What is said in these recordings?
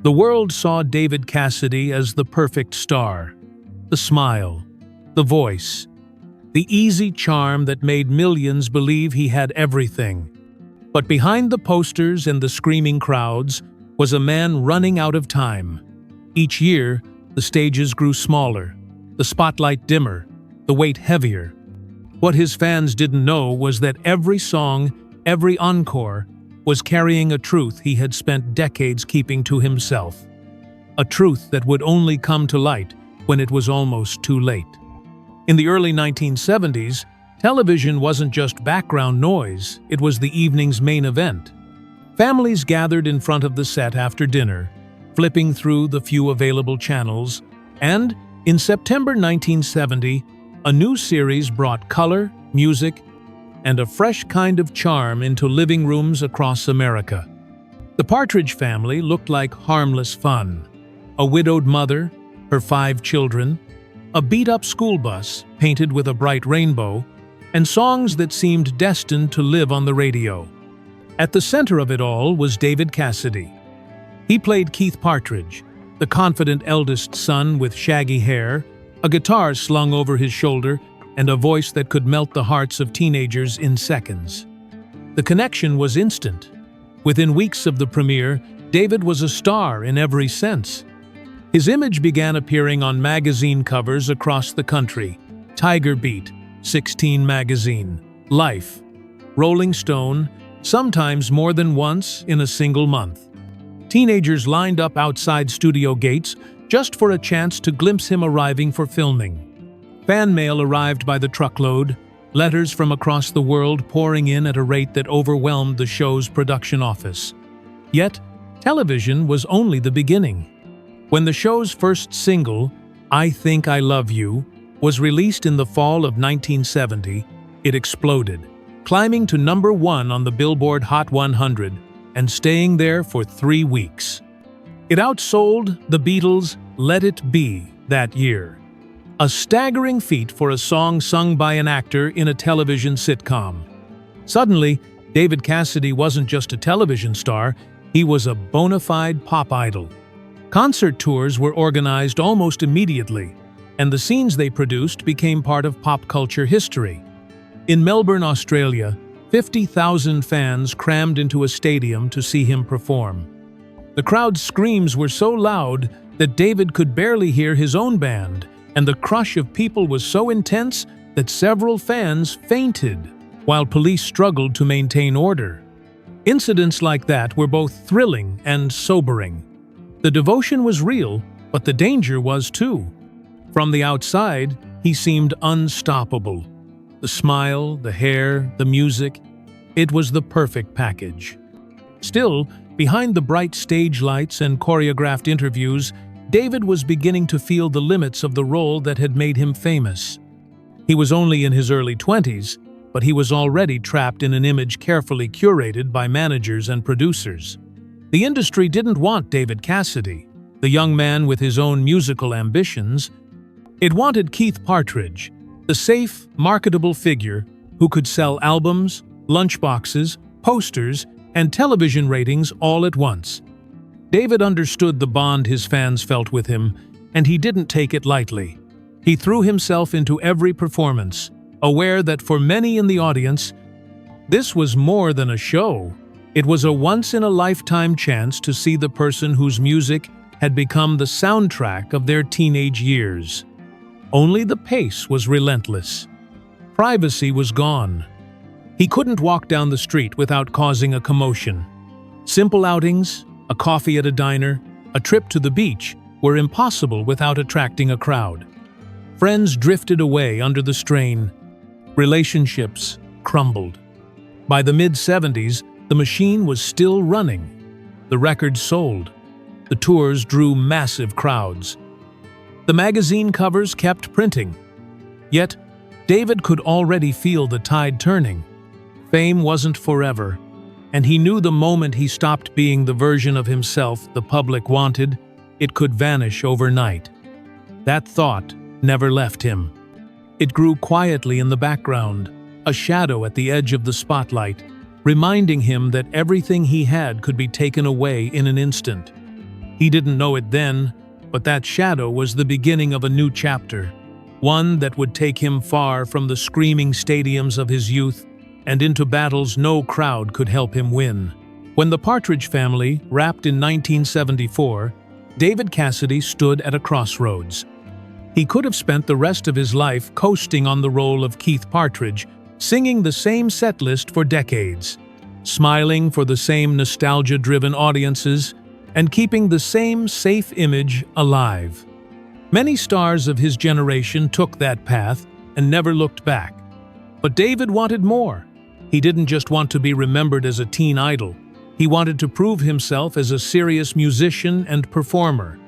The world saw David Cassidy as the perfect star. The smile, the voice, the easy charm that made millions believe he had everything. But behind the posters and the screaming crowds was a man running out of time. Each year, the stages grew smaller, the spotlight dimmer, the weight heavier. What his fans didn't know was that every song, every encore, was carrying a truth he had spent decades keeping to himself. A truth that would only come to light when it was almost too late. In the early 1970s, television wasn't just background noise, it was the evening's main event. Families gathered in front of the set after dinner, flipping through the few available channels, and, in September 1970, a new series brought color, music, and a fresh kind of charm into living rooms across America. The Partridge Family looked like harmless fun. A widowed mother, her 5 children, a beat-up school bus painted with a bright rainbow, and songs that seemed destined to live on the radio. At the center of it all was David Cassidy. He played Keith Partridge, the confident eldest son with shaggy hair, a guitar slung over his shoulder, and a voice that could melt the hearts of teenagers in seconds. The connection was instant. Within weeks of the premiere, David was a star in every sense. His image began appearing on magazine covers across the country: Tiger Beat, 16 Magazine, Life, Rolling Stone, sometimes more than once in a single month. Teenagers lined up outside studio gates just for a chance to glimpse him arriving for filming. Fan mail arrived by the truckload, letters from across the world pouring in at a rate that overwhelmed the show's production office. Yet, television was only the beginning. When the show's first single, "I Think I Love You," was released in the fall of 1970, it exploded, climbing to #1 on the Billboard Hot 100 and staying there for 3 weeks. It outsold the Beatles' "Let It Be" that year. A staggering feat for a song sung by an actor in a television sitcom. Suddenly, David Cassidy wasn't just a television star, he was a bona fide pop idol. Concert tours were organized almost immediately, and the scenes they produced became part of pop culture history. In Melbourne, Australia, 50,000 fans crammed into a stadium to see him perform. The crowd's screams were so loud that David could barely hear his own band, and the crush of people was so intense that several fans fainted, while police struggled to maintain order. Incidents like that were both thrilling and sobering. The devotion was real, but the danger was too. From the outside, he seemed unstoppable. The smile, the hair, the music, it was the perfect package. Still, behind the bright stage lights and choreographed interviews, David was beginning to feel the limits of the role that had made him famous. He was only in his early 20s, but he was already trapped in an image carefully curated by managers and producers. The industry didn't want David Cassidy, the young man with his own musical ambitions. It wanted Keith Partridge, the safe, marketable figure who could sell albums, lunchboxes, posters, and television ratings all at once. David understood the bond his fans felt with him, and he didn't take it lightly. He threw himself into every performance, aware that for many in the audience, this was more than a show. It was a once-in-a-lifetime chance to see the person whose music had become the soundtrack of their teenage years. Only the pace was relentless. Privacy was gone. He couldn't walk down the street without causing a commotion. Simple outings, a coffee at a diner, a trip to the beach were impossible without attracting a crowd. Friends drifted away under the strain. Relationships crumbled. By the mid-70s, the machine was still running. The records sold. The tours drew massive crowds. The magazine covers kept printing. Yet, David could already feel the tide turning. Fame wasn't forever, and he knew the moment he stopped being the version of himself the public wanted, it could vanish overnight. That thought never left him. It grew quietly in the background, a shadow at the edge of the spotlight, reminding him that everything he had could be taken away in an instant. He didn't know it then, but that shadow was the beginning of a new chapter, one that would take him far from the screaming stadiums of his youth and into battles no crowd could help him win. When the Partridge Family wrapped in 1974, David Cassidy stood at a crossroads. He could have spent the rest of his life coasting on the role of Keith Partridge, singing the same set list for decades, smiling for the same nostalgia-driven audiences, and keeping the same safe image alive. Many stars of his generation took that path and never looked back. But David wanted more. He didn't just want to be remembered as a teen idol. He wanted to prove himself as a serious musician and performer.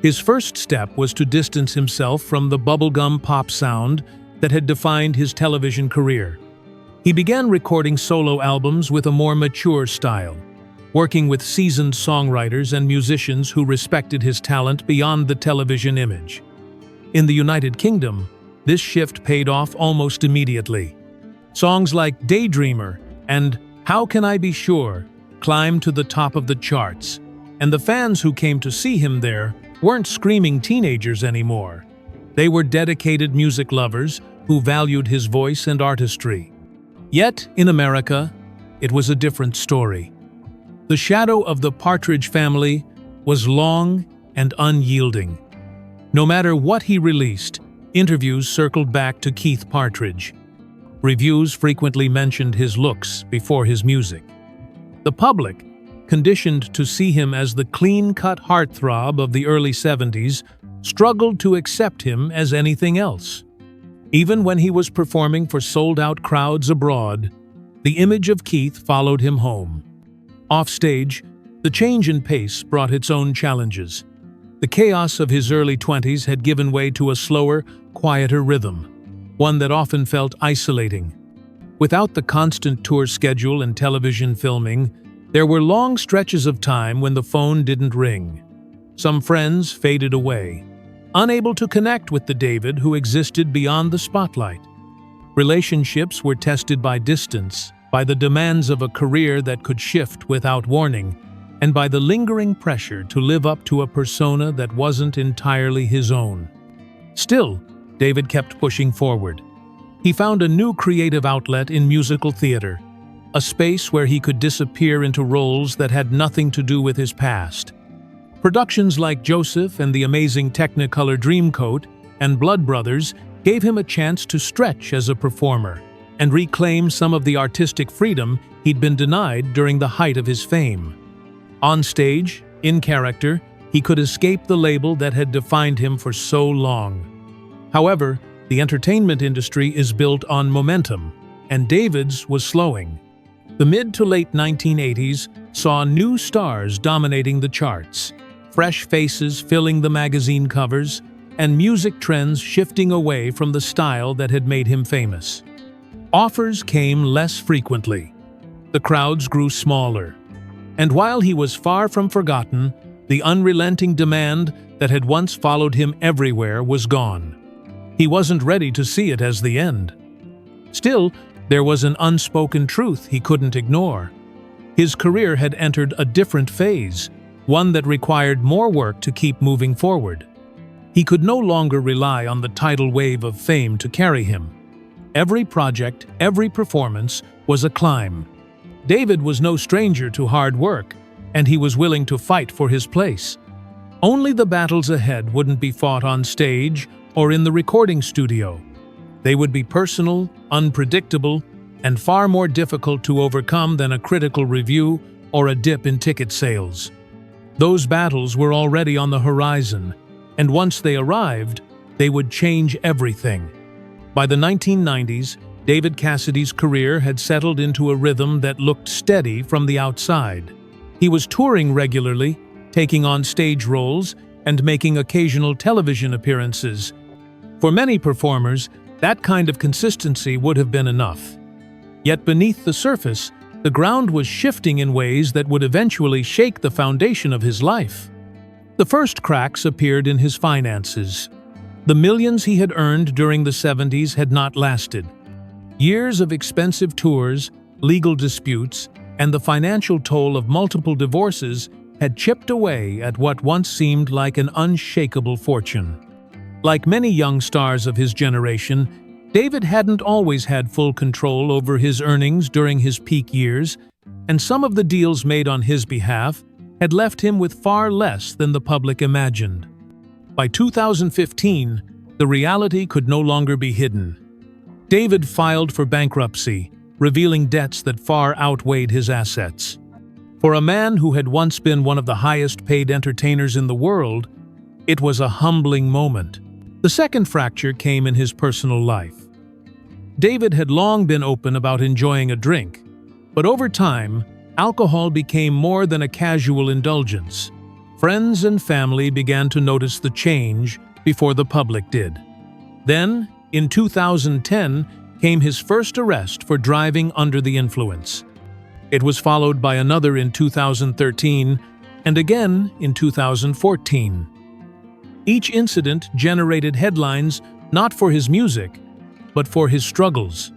His first step was to distance himself from the bubblegum pop sound that had defined his television career. He began recording solo albums with a more mature style, working with seasoned songwriters and musicians who respected his talent beyond the television image. In the United Kingdom, this shift paid off almost immediately. Songs like Daydreamer and How Can I Be Sure climbed to the top of the charts, and the fans who came to see him there weren't screaming teenagers anymore. They were dedicated music lovers who valued his voice and artistry. Yet, in America, it was a different story. The shadow of the Partridge Family was long and unyielding. No matter what he released, interviews circled back to Keith Partridge. Reviews frequently mentioned his looks before his music. The public, conditioned to see him as the clean-cut heartthrob of the early 70s, struggled to accept him as anything else. Even when he was performing for sold-out crowds abroad, the image of Keith followed him home. Offstage, the change in pace brought its own challenges. The chaos of his early 20s had given way to a slower, quieter rhythm, one that often felt isolating. Without the constant tour schedule and television filming, there were long stretches of time when the phone didn't ring. Some friends faded away, unable to connect with the David who existed beyond the spotlight. Relationships were tested by distance, by the demands of a career that could shift without warning, and by the lingering pressure to live up to a persona that wasn't entirely his own. Still, David kept pushing forward. He found a new creative outlet in musical theater, a space where he could disappear into roles that had nothing to do with his past. Productions like Joseph and the Amazing Technicolor Dreamcoat and Blood Brothers gave him a chance to stretch as a performer and reclaim some of the artistic freedom he'd been denied during the height of his fame. On stage, in character, he could escape the label that had defined him for so long. However, the entertainment industry is built on momentum, and David's was slowing. The mid to late 1980s saw new stars dominating the charts, fresh faces filling the magazine covers, and music trends shifting away from the style that had made him famous. Offers came less frequently. The crowds grew smaller. And while he was far from forgotten, the unrelenting demand that had once followed him everywhere was gone. He wasn't ready to see it as the end. Still, there was an unspoken truth he couldn't ignore. His career had entered a different phase, one that required more work to keep moving forward. He could no longer rely on the tidal wave of fame to carry him. Every project, every performance was a climb. David was no stranger to hard work, and he was willing to fight for his place. Only the battles ahead wouldn't be fought on stage or in the recording studio. They would be personal, unpredictable, and far more difficult to overcome than a critical review or a dip in ticket sales. Those battles were already on the horizon, and once they arrived, they would change everything. By the 1990s, David Cassidy's career had settled into a rhythm that looked steady from the outside. He was touring regularly, taking on stage roles, and making occasional television appearances. For many performers, that kind of consistency would have been enough. Yet beneath the surface, the ground was shifting in ways that would eventually shake the foundation of his life. The first cracks appeared in his finances. The millions he had earned during the 70s had not lasted. Years of expensive tours, legal disputes, and the financial toll of multiple divorces had chipped away at what once seemed like an unshakable fortune. Like many young stars of his generation, David hadn't always had full control over his earnings during his peak years, and some of the deals made on his behalf had left him with far less than the public imagined. By 2015, the reality could no longer be hidden. David filed for bankruptcy, revealing debts that far outweighed his assets. For a man who had once been one of the highest-paid entertainers in the world, it was a humbling moment. The second fracture came in his personal life. David had long been open about enjoying a drink, but over time, alcohol became more than a casual indulgence. Friends and family began to notice the change before the public did. Then, in 2010, came his first arrest for driving under the influence. It was followed by another in 2013 and again in 2014. Each incident generated headlines not for his music, but for his struggles.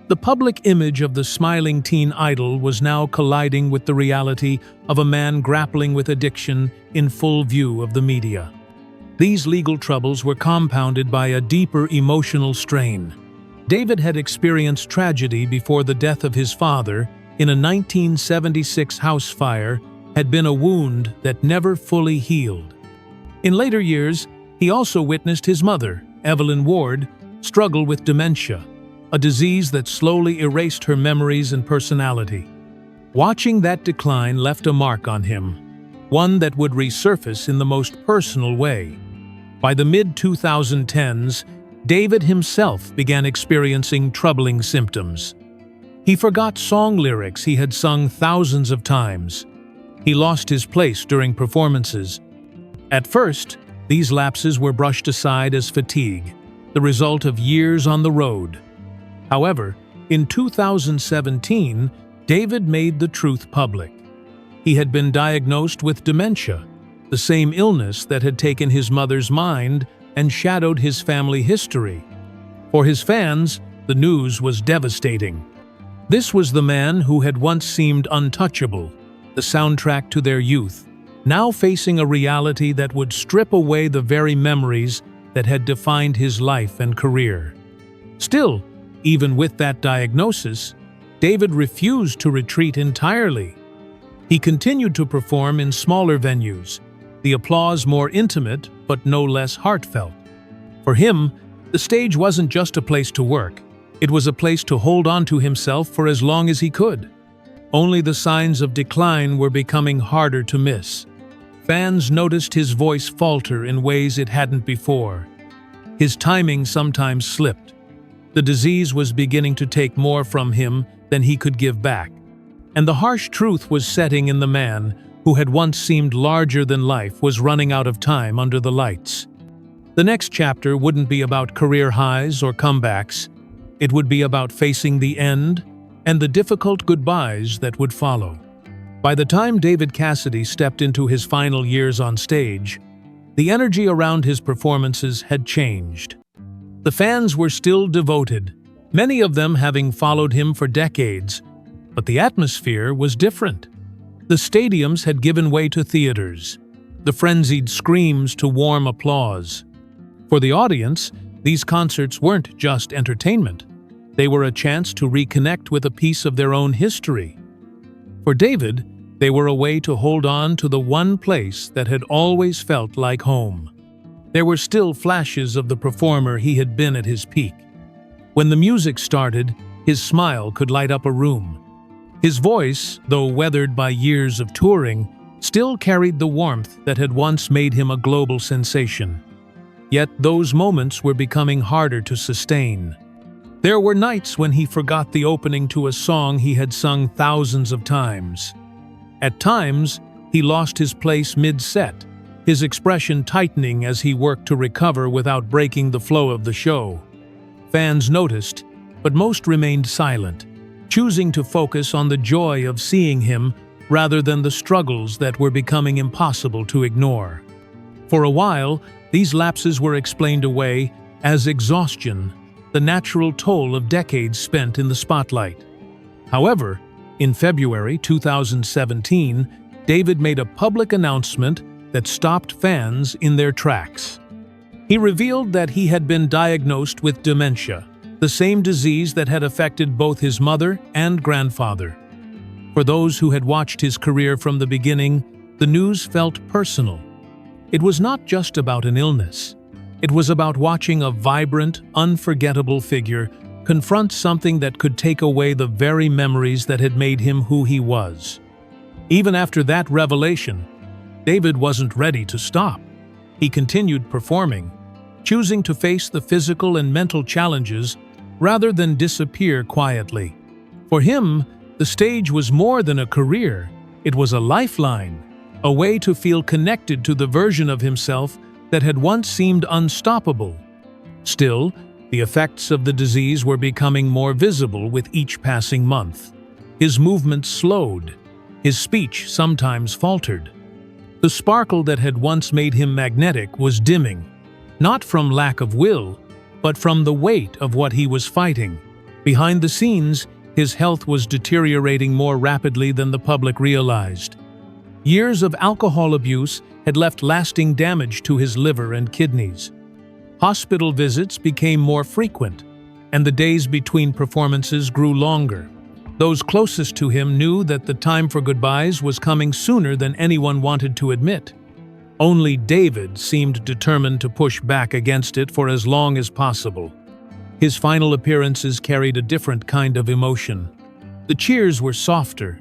The public image of the smiling teen idol was now colliding with the reality of a man grappling with addiction in full view of the media. These legal troubles were compounded by a deeper emotional strain. David had experienced tragedy before the death of his father in a 1976 house fire had been a wound that never fully healed. In later years, he also witnessed his mother, Evelyn Ward, struggle with dementia, a disease that slowly erased her memories and personality. Watching that decline left a mark on him, one that would resurface in the most personal way. By the mid-2010s, David himself began experiencing troubling symptoms. He forgot song lyrics he had sung thousands of times. He lost his place during performances. At first, these lapses were brushed aside as fatigue, the result of years on the road. However, in 2017, David made the truth public. He had been diagnosed with dementia, the same illness that had taken his mother's mind and shadowed his family history. For his fans, the news was devastating. This was the man who had once seemed untouchable, the soundtrack to their youth, now facing a reality that would strip away the very memories that had defined his life and career. Still, even with that diagnosis, David refused to retreat entirely. He continued to perform in smaller venues, the applause more intimate but no less heartfelt. For him, the stage wasn't just a place to work, it was a place to hold on to himself for as long as he could. Only the signs of decline were becoming harder to miss. Fans noticed his voice falter in ways it hadn't before. His timing sometimes slipped. The disease was beginning to take more from him than he could give back. And the harsh truth was setting in: the man who had once seemed larger than life was running out of time under the lights. The next chapter wouldn't be about career highs or comebacks. It would be about facing the end and the difficult goodbyes that would follow. By the time David Cassidy stepped into his final years on stage, the energy around his performances had changed. The fans were still devoted, many of them having followed him for decades, but the atmosphere was different. The stadiums had given way to theaters, the frenzied screams to warm applause. For the audience, these concerts weren't just entertainment. They were a chance to reconnect with a piece of their own history. For David, they were a way to hold on to the one place that had always felt like home. There were still flashes of the performer he had been at his peak. When the music started, his smile could light up a room. His voice, though weathered by years of touring, still carried the warmth that had once made him a global sensation. Yet those moments were becoming harder to sustain. There were nights when he forgot the opening to a song he had sung thousands of times. At times, he lost his place mid-set, his expression tightening as he worked to recover without breaking the flow of the show. Fans noticed, but most remained silent, choosing to focus on the joy of seeing him rather than the struggles that were becoming impossible to ignore. For a while, these lapses were explained away as exhaustion, the natural toll of decades spent in the spotlight. However, in February 2017, David made a public announcement that stopped fans in their tracks. He revealed that he had been diagnosed with dementia, the same disease that had affected both his mother and grandfather. For those who had watched his career from the beginning, the news felt personal. It was not just about an illness. It was about watching a vibrant, unforgettable figure confront something that could take away the very memories that had made him who he was. Even after that revelation, David wasn't ready to stop. He continued performing, choosing to face the physical and mental challenges rather than disappear quietly. For him, the stage was more than a career. It was a lifeline, a way to feel connected to the version of himself that had once seemed unstoppable. Still, the effects of the disease were becoming more visible with each passing month. His movements slowed. His speech sometimes faltered. The sparkle that had once made him magnetic was dimming, not from lack of will, but from the weight of what he was fighting. Behind the scenes, his health was deteriorating more rapidly than the public realized. Years of alcohol abuse had left lasting damage to his liver and kidneys. Hospital visits became more frequent, and the days between performances grew longer. Those closest to him knew that the time for goodbyes was coming sooner than anyone wanted to admit. Only David seemed determined to push back against it for as long as possible. His final appearances carried a different kind of emotion. The cheers were softer,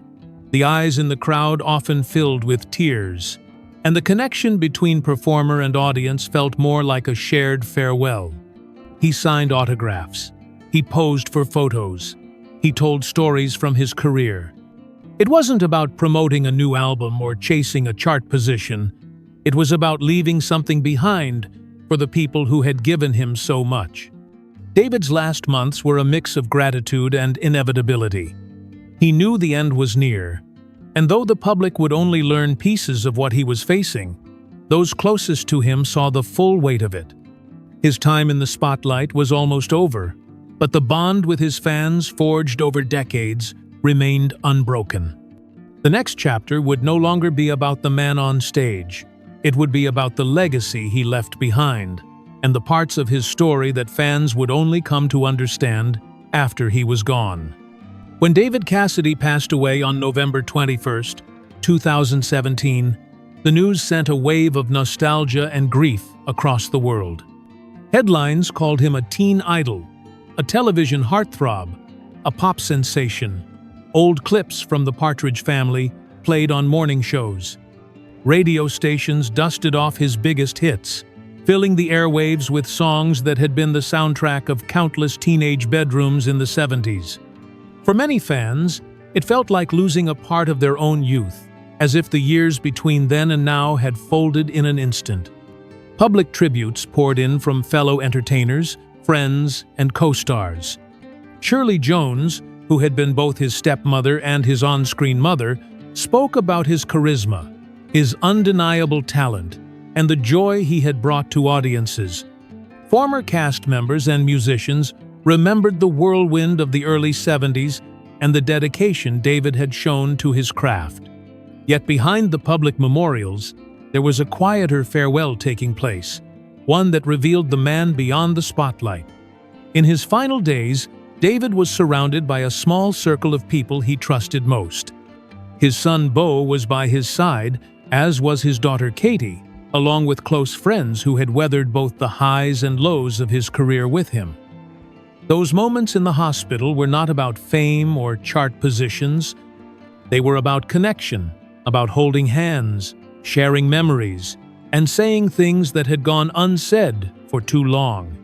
the eyes in the crowd often filled with tears, and the connection between performer and audience felt more like a shared farewell. He signed autographs. He posed for photos. He told stories from his career. It wasn't about promoting a new album or chasing a chart position. It was about leaving something behind for the people who had given him so much. David's last months were a mix of gratitude and inevitability. He knew the end was near, and though the public would only learn pieces of what he was facing, those closest to him saw the full weight of it. His time in the spotlight was almost over, but the bond with his fans, forged over decades, remained unbroken. The next chapter would no longer be about the man on stage. It would be about the legacy he left behind, and the parts of his story that fans would only come to understand after he was gone. When David Cassidy passed away on November 21, 2017, the news sent a wave of nostalgia and grief across the world. Headlines called him a teen idol, a television heartthrob, a pop sensation. Old clips from the Partridge Family played on morning shows. Radio stations dusted off his biggest hits, filling the airwaves with songs that had been the soundtrack of countless teenage bedrooms in the 70s. For many fans, it felt like losing a part of their own youth, as if the years between then and now had folded in an instant. Public tributes poured in from fellow entertainers, friends, and co-stars. Shirley Jones, who had been both his stepmother and his on-screen mother, spoke about his charisma, his undeniable talent, and the joy he had brought to audiences. Former cast members and musicians remembered the whirlwind of the early 70s and the dedication David had shown to his craft. Yet behind the public memorials, there was a quieter farewell taking place, one that revealed the man beyond the spotlight. In his final days, David was surrounded by a small circle of people he trusted most. His son Beau was by his side, as was his daughter Katie, along with close friends who had weathered both the highs and lows of his career with him. Those moments in the hospital were not about fame or chart positions. They were about connection, about holding hands, sharing memories, and saying things that had gone unsaid for too long.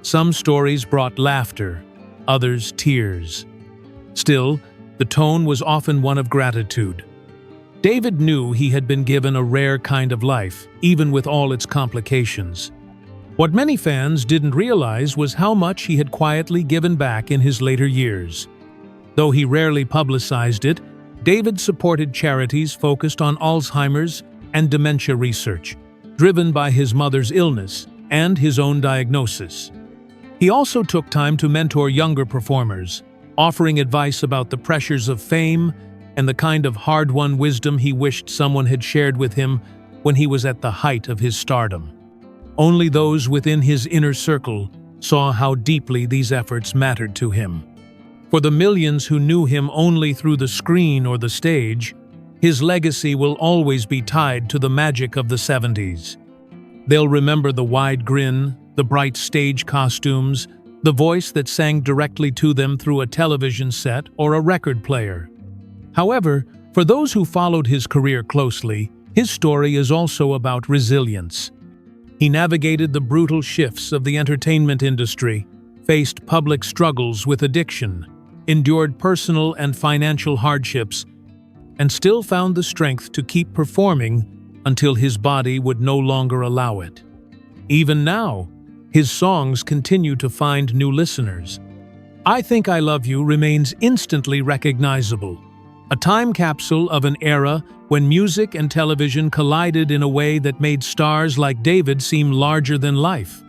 Some stories brought laughter, others tears. Still, the tone was often one of gratitude. David knew he had been given a rare kind of life, even with all its complications. What many fans didn't realize was how much he had quietly given back in his later years. Though he rarely publicized it, David supported charities focused on Alzheimer's and dementia research, driven by his mother's illness and his own diagnosis. He also took time to mentor younger performers, offering advice about the pressures of fame and the kind of hard-won wisdom he wished someone had shared with him when he was at the height of his stardom. Only those within his inner circle saw how deeply these efforts mattered to him. For the millions who knew him only through the screen or the stage, his legacy will always be tied to the magic of the 70s. They'll remember the wide grin, the bright stage costumes, the voice that sang directly to them through a television set or a record player. However, for those who followed his career closely, his story is also about resilience. He navigated the brutal shifts of the entertainment industry, faced public struggles with addiction, endured personal and financial hardships, and still found the strength to keep performing until his body would no longer allow it. Even now, his songs continue to find new listeners. I Think I Love You remains instantly recognizable, a time capsule of an era when music and television collided in a way that made stars like David seem larger than life.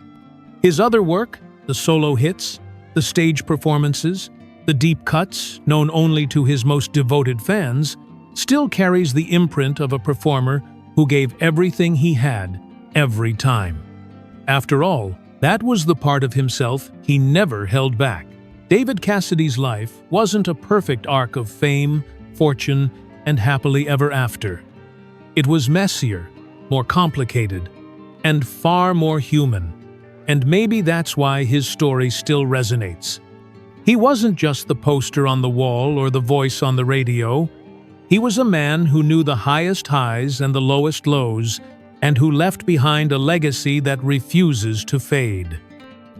His other work, the solo hits, the stage performances, the deep cuts, known only to his most devoted fans, still carries the imprint of a performer who gave everything he had, every time. After all, that was the part of himself he never held back. David Cassidy's life wasn't a perfect arc of fame, fortune, and happily ever after. It was messier, more complicated, and far more human. And maybe that's why his story still resonates. He wasn't just the poster on the wall or the voice on the radio. He was a man who knew the highest highs and the lowest lows, and who left behind a legacy that refuses to fade.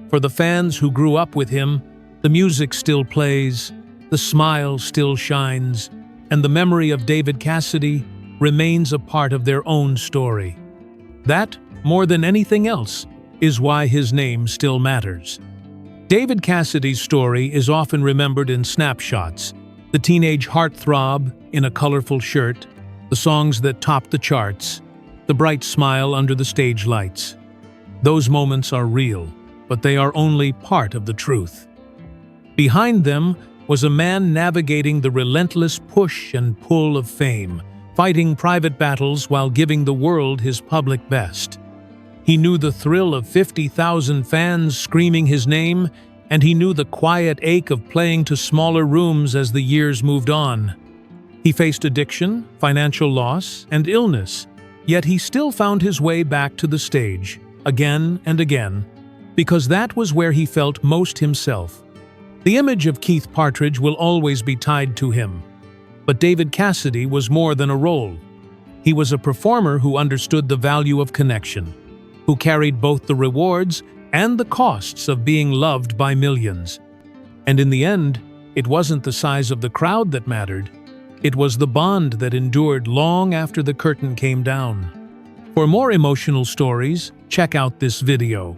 For the fans who grew up with him, the music still plays, the smile still shines, and the memory of David Cassidy remains a part of their own story. That, more than anything else, is why his name still matters. David Cassidy's story is often remembered in snapshots: the teenage heartthrob in a colorful shirt, the songs that topped the charts, the bright smile under the stage lights. Those moments are real, but they are only part of the truth. Behind them was a man navigating the relentless push and pull of fame, fighting private battles while giving the world his public best. He knew the thrill of 50,000 fans screaming his name, and he knew the quiet ache of playing to smaller rooms as the years moved on. He faced addiction, financial loss, and illness, yet he still found his way back to the stage, again and again, because that was where he felt most himself. The image of Keith Partridge will always be tied to him. But David Cassidy was more than a role. He was a performer who understood the value of connection, who carried both the rewards and the costs of being loved by millions. And in the end, it wasn't the size of the crowd that mattered. It was the bond that endured long after the curtain came down. For more emotional stories, check out this video.